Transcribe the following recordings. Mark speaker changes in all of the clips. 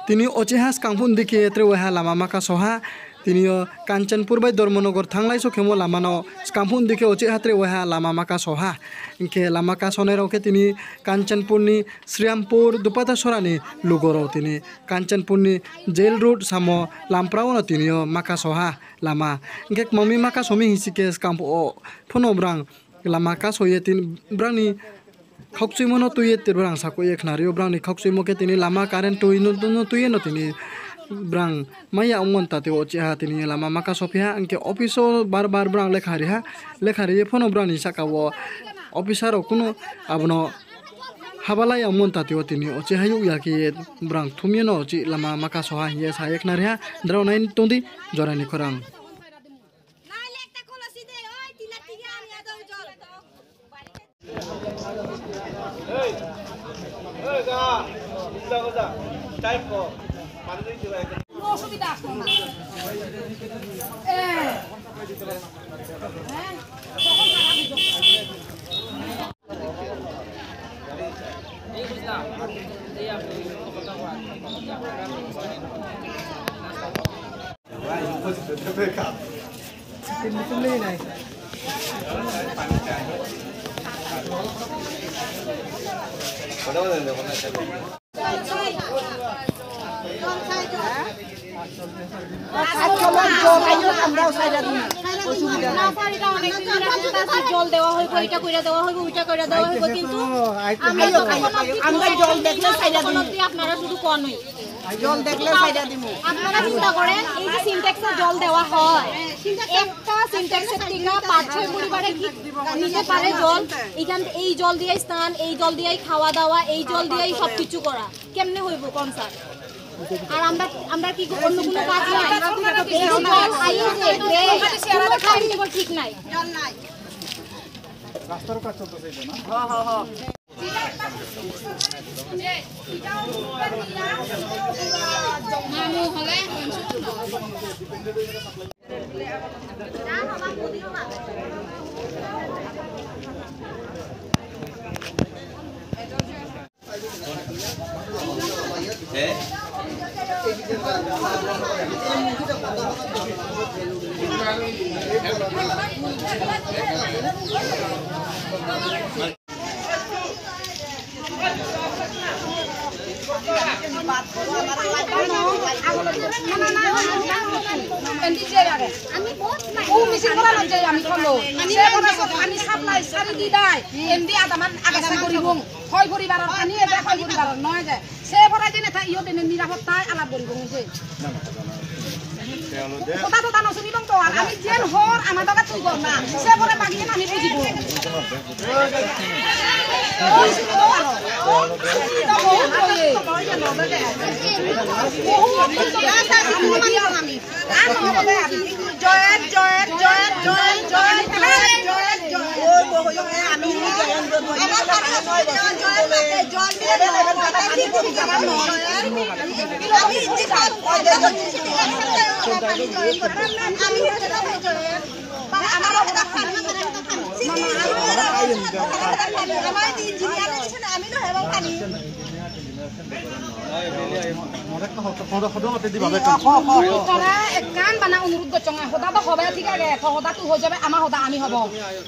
Speaker 1: তিনি অচেহাস কাংফুন দিকে এত্রে ওহা লামা মাকা সহা তিনিও কাঞ্চনপুর বাই ধর্মনগর থাংলাই সখেমো লামানো কাংফুন দিকে অচে হাত্রে ওহা লামা মাকা সহা ইনকে লামা কাসনের ওকে তিনি কাঞ্চনপুরনি শ্রীরামপুর দুপাতা সরানি লুগরও তিনি কাঞ্চনপুরনি জেল রোড সামো লামপ্রাওনো তিনিও মাকা সহা লামা ইনকে মমি মাকা সমি হিসিকে কাম্প ও ফোনো ব্রাং লামা কাসয়ে তিন ব্রাংনি খাকসুইমনো তুইয়ে তিরব্রাং সাকুয়ে খনারিও ব্রাংনি খাকসুইমোকে তিনি লামা কারেন্ট তুইয়ে no তিনি brang maya umon tate oche ha tini lama maka sopia anke ofiso bar brang lekhari phono brang ni sakawo officer kuno abno habalai umon tate tini oche hayu yaki brang thumino chi lama maka soha hiya sayek na reha draw nain tondi jorani korang
Speaker 2: অসুবিধা আসতো না জল দেওয়া হইব এটা কইরা দেওয়া হইব ওইটা কইরা দেওয়া হইব কিন্তু আমরা জল দেখলে সাইডা দিমু আপনারা শুধু কোন হই জল দেখলে সাইডা দিমু আপনারা চিন্তা করেন এই যে সিনট্যাক্সে জল দেওয়া হয় একটা সিনট্যাক্সের থেকে 5-6 পরিবারে নিতে পারে জল এইখান এই জল দিয়েই স্নান এই জল দিয়েই খাওয়া দাওয়া এই জল দিয়েই সবকিছু করা কেমনে হইব কোন স্যার আর আমরা কি অন্য কোনো কাজ নাই এই জল আইছে কোনো টাইম টেবিল ঠিক নাই জল নাই রাস্তার কাজ চলতেছে না হ্যাঁ মামু হলে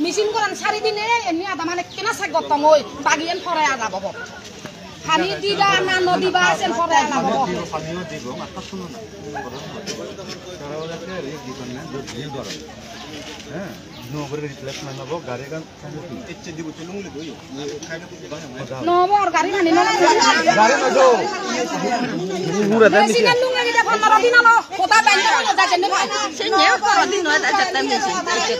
Speaker 2: মিছিল করেন 4 দিনে এমনি আদা মানে কেনা সাগ গতম ওই বাগিয়েন ফরাই আদা বব পানি দিবা না নদী বা আছেন ফরাই আদা বব পানিও দিব মাথা শুনো না সারা ওলাকে রেক দিবেন না দুধ দিয়ে ধরো হ্যাঁ নো করে রিপ্লেসমেন্ট হবো গাড়ি গান ইচ্ছে দিব চলুন লই খাইনা তো দিবা না নো মোর গাড়ি মানে না গাড়ি না দো পুরা দাম মিছি না লুঙ্গা দিতে 15 দিন আলো কোটা ব্যাংক না দা জেনে ভাই সে নেও 15 দিন নয় দা জেতা মিছি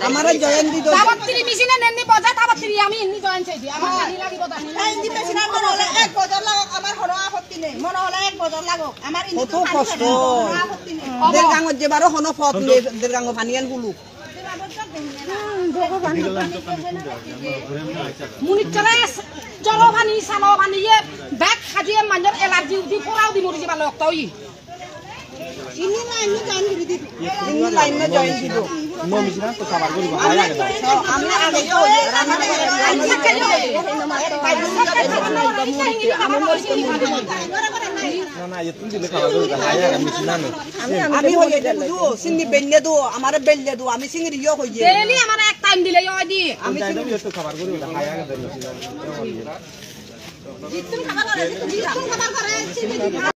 Speaker 2: আমারে জয়েন দি দো তাবত্রি মিছিনে নেনি বজা তাবত্রি আমি ইন্নি জয়েন চাই দি আমার গাড়ি লাগিব দা এই দিতে সিনা মন হলে এক বছর লাগো আমার হলো আপত্তি নেই মন হলে এক বছর লাগো আমার ইন্নি কত কষ্ট দের গাঙ্গত যেবারো হনো ফত নে দের গাঙ্গ ভানিয়ান গুলু মুনিচলে জলপানি সালপানি ব্যাগ খাজিয়ে মানুষের এলার্জি উঠি পড়াও দি মরি যাবা লক্তই ইনি লাইন জয়েন দি ইনি লাইন জয়েন দিব
Speaker 3: আমি হয়ে যাবো দু সিঙ্গি বেললে দু আমার বেললে দু আমি সিঙ্গি ইয়ে হয়ে যাই
Speaker 2: ডেলি আমার এক টাইম দিলে ইয় দি
Speaker 3: আমি
Speaker 2: জিতুন খাবার করে